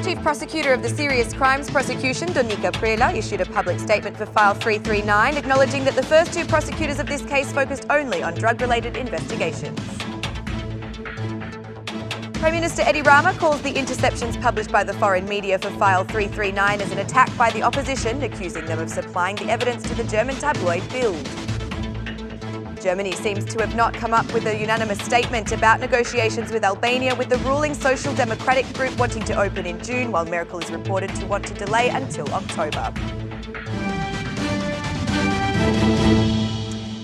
Chief Prosecutor of the Serious Crimes Prosecution, Donika Prela, issued a public statement for File 339, acknowledging that the first two prosecutors of this case focused only on drug-related investigations. Prime Minister Edi Rama calls the interceptions published by the foreign media for File 339 as an attack by the opposition, accusing them of supplying the evidence to the German tabloid Bild. Germany seems to have not come up with a unanimous statement about negotiations with Albania, with the ruling Social Democratic group wanting to open in June, while Merkel is reported to want to delay until October.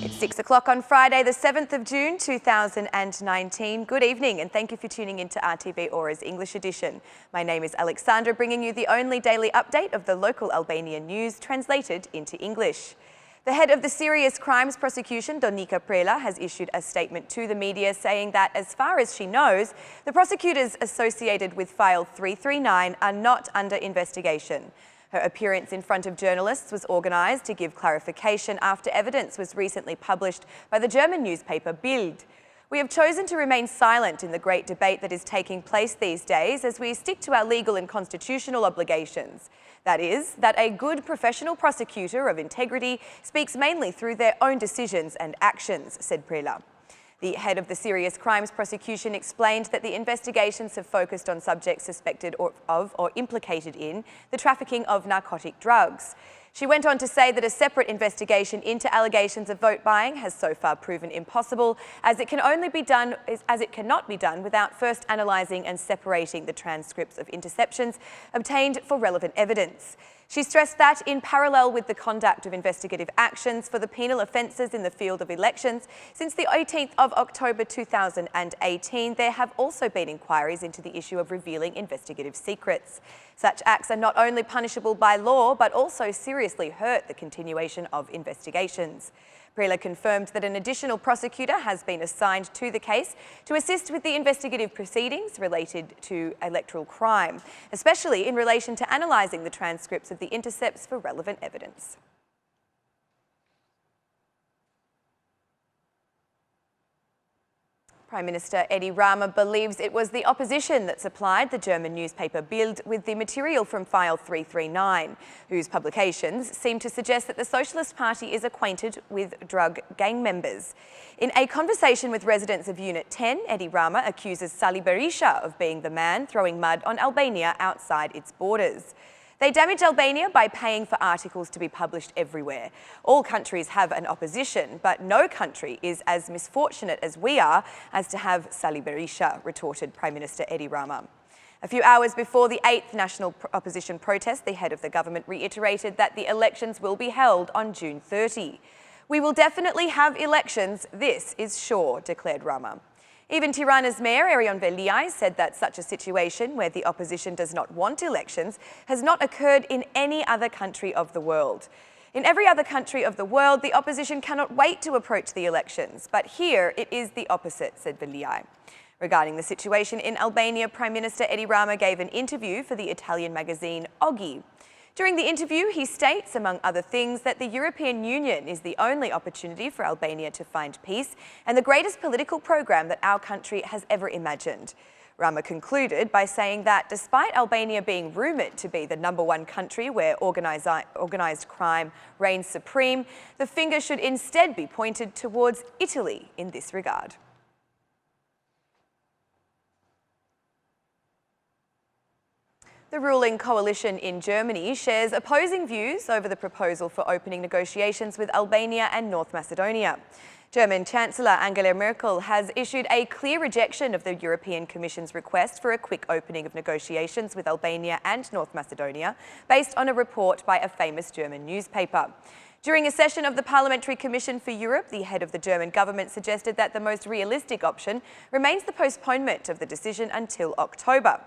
It's 6 o'clock on Friday, the 7th of June 2019. Good evening and thank you for tuning in to RTV Ora's English edition. My name is Alexandra, bringing you the only daily update of the local Albanian news translated into English. The head of the Serious Crimes Prosecution, Donika Prela, has issued a statement to the media saying that, as far as she knows, the prosecutors associated with File 339 are not under investigation. Her appearance in front of journalists was organised to give clarification after evidence was recently published by the German newspaper Bild. We have chosen to remain silent in the great debate that is taking place these days as we stick to our legal and constitutional obligations. That is, that a good professional prosecutor of integrity speaks mainly through their own decisions and actions, said Prela. The head of the Serious Crimes Prosecution explained that the investigations have focused on subjects suspected of or implicated in the trafficking of narcotic drugs. She went on to say that a separate investigation into allegations of vote buying has so far proven impossible, as it cannot be done without first analysing and separating the transcripts of interceptions obtained for relevant evidence. She stressed that, in parallel with the conduct of investigative actions for the penal offences in the field of elections, since the 18th of October 2018, there have also been inquiries into the issue of revealing investigative secrets. Such acts are not only punishable by law, but also seriously hurt the continuation of investigations. Prela confirmed that an additional prosecutor has been assigned to the case to assist with the investigative proceedings related to electoral crime, especially in relation to analysing the transcripts of the intercepts for relevant evidence. Prime Minister Edi Rama believes it was the opposition that supplied the German newspaper Bild with the material from File 339, whose publications seem to suggest that the Socialist Party is acquainted with drug gang members. In a conversation with residents of Unit 10, Edi Rama accuses Sali Berisha of being the man throwing mud on Albania outside its borders. They damage Albania by paying for articles to be published everywhere. All countries have an opposition, but no country is as misfortunate as we are as to have Sali Berisha, retorted Prime Minister Edi Rama. A few hours before the 8th national opposition protest, the head of the government reiterated that the elections will be held on June 30. "We will definitely have elections, this is sure," declared Rama. Even Tirana's mayor, Erion Veliaj, said that such a situation where the opposition does not want elections has not occurred in any other country of the world. In every other country of the world, the opposition cannot wait to approach the elections, but here it is the opposite, said Veliaj. Regarding the situation in Albania, Prime Minister Edi Rama gave an interview for the Italian magazine Oggi. During the interview, he states, among other things, that the European Union is the only opportunity for Albania to find peace and the greatest political program that our country has ever imagined. Rama concluded by saying that despite Albania being rumoured to be the #1 country where organised crime reigns supreme, the finger should instead be pointed towards Italy in this regard. The ruling coalition in Germany shares opposing views over the proposal for opening negotiations with Albania and North Macedonia. German Chancellor Angela Merkel has issued a clear rejection of the European Commission's request for a quick opening of negotiations with Albania and North Macedonia, based on a report by a famous German newspaper. During a session of the Parliamentary Commission for Europe, the head of the German government suggested that the most realistic option remains the postponement of the decision until October.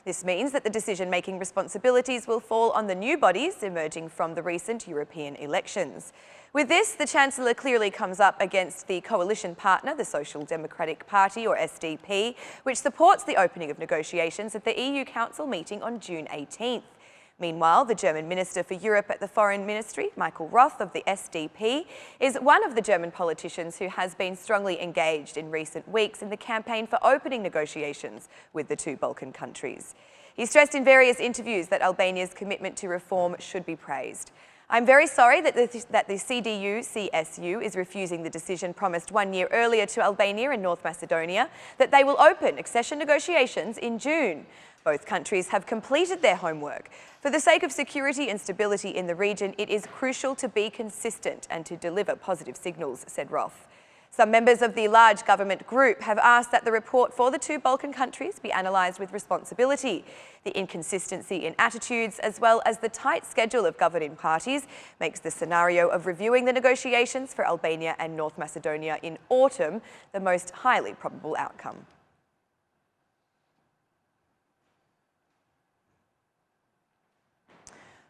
This means that the decision-making responsibilities will fall on the new bodies emerging from the recent European elections. With this, the Chancellor clearly comes up against the coalition partner, the Social Democratic Party, or SDP, which supports the opening of negotiations at the EU Council meeting on June 18th. Meanwhile, the German Minister for Europe at the Foreign Ministry, Michael Roth of the SDP, is one of the German politicians who has been strongly engaged in recent weeks in the campaign for opening negotiations with the two Balkan countries. He stressed in various interviews that Albania's commitment to reform should be praised. "I'm very sorry that the CDU-CSU is refusing the decision promised 1 year earlier to Albania and North Macedonia that they will open accession negotiations in June. Both countries have completed their homework. For the sake of security and stability in the region, it is crucial to be consistent and to deliver positive signals," said Roth. Some members of the large government group have asked that the report for the two Balkan countries be analysed with responsibility. The inconsistency in attitudes, as well as the tight schedule of governing parties, makes the scenario of reviewing the negotiations for Albania and North Macedonia in autumn the most highly probable outcome.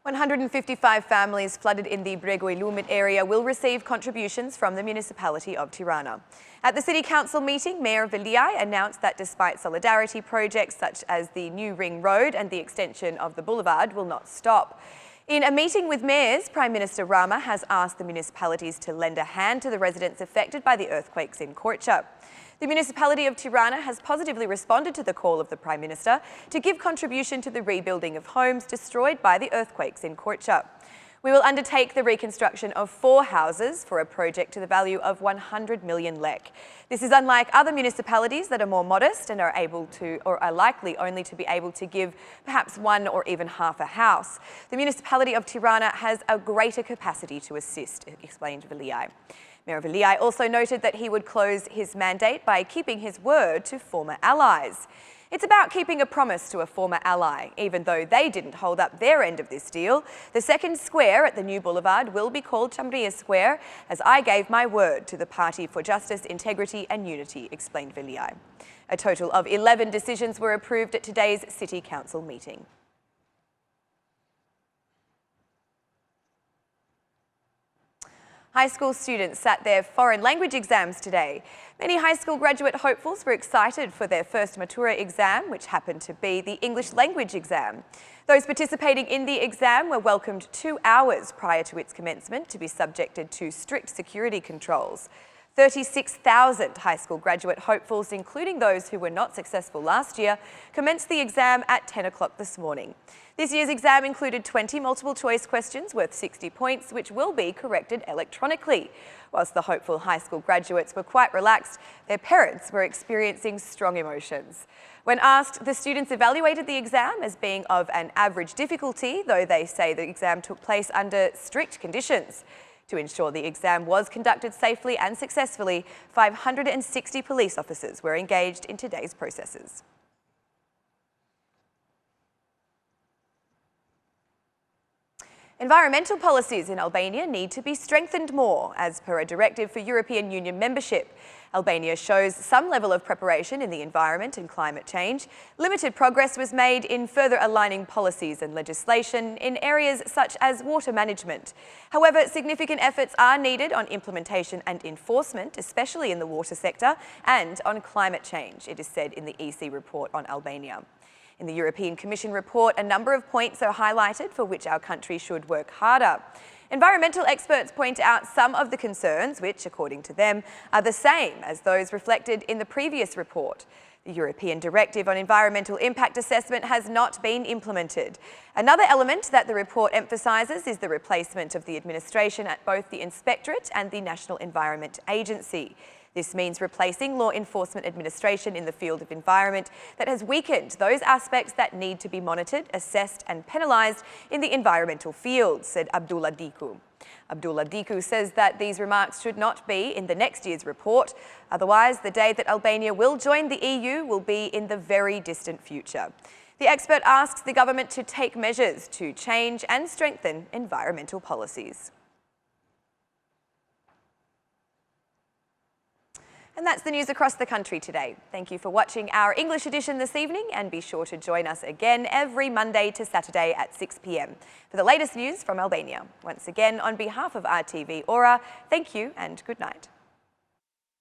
"155 families flooded in the Bregoi Lumit area will receive contributions from the municipality of Tirana. At the City Council meeting, Mayor Veliaj announced that despite solidarity projects such as the new ring road and the extension of the boulevard will not stop. In a meeting with mayors, Prime Minister Rama has asked the municipalities to lend a hand to the residents affected by the earthquakes in Korça. The municipality of Tirana has positively responded to the call of the Prime Minister to give contribution to the rebuilding of homes destroyed by the earthquakes in Korça. "We will undertake the reconstruction of 4 houses for a project to the value of 100 million lek. This is unlike other municipalities that are more modest and are likely only to be able to give perhaps 1 or even half a house. The municipality of Tirana has a greater capacity to assist," explained Veliaj. Mayor Veliaj also noted that he would close his mandate by keeping his word to former allies. "It's about keeping a promise to a former ally, even though they didn't hold up their end of this deal. The second square at the new boulevard will be called Chamria Square, as I gave my word to the Party for Justice, Integrity and Unity," explained Veliaj. A total of 11 decisions were approved at today's City Council meeting. High school students sat their foreign language exams today. Many high school graduate hopefuls were excited for their first Matura exam, which happened to be the English language exam. Those participating in the exam were welcomed 2 hours prior to its commencement to be subjected to strict security controls. 36,000 high school graduate hopefuls, including those who were not successful last year, commenced the exam at 10 o'clock this morning. This year's exam included 20 multiple choice questions worth 60 points, which will be corrected electronically. Whilst the hopeful high school graduates were quite relaxed, their parents were experiencing strong emotions. When asked, the students evaluated the exam as being of an average difficulty, though they say the exam took place under strict conditions. To ensure the exam was conducted safely and successfully, 560 police officers were engaged in today's processes. Environmental policies in Albania need to be strengthened more, as per a directive for European Union membership. Albania shows some level of preparation in the environment and climate change. Limited progress was made in further aligning policies and legislation in areas such as water management. However, significant efforts are needed on implementation and enforcement, especially in the water sector, and on climate change, it is said in the EC report on Albania. In the European Commission report, a number of points are highlighted for which our country should work harder. Environmental experts point out some of the concerns which, according to them, are the same as those reflected in the previous report. The European Directive on Environmental Impact Assessment has not been implemented. Another element that the report emphasises is the replacement of the administration at both the Inspectorate and the National Environment Agency. This means replacing law enforcement administration in the field of environment that has weakened those aspects that need to be monitored, assessed and penalised in the environmental field, said Abdullah Diku. Abdullah Diku says that these remarks should not be in the next year's report. Otherwise, the day that Albania will join the EU will be in the very distant future. The expert asks the government to take measures to change and strengthen environmental policies. And that's the news across the country today. Thank you for watching our English edition this evening, and be sure to join us again every Monday to Saturday at 6 p.m. for the latest news from Albania. Once again, on behalf of RTV Ora, thank you and good night.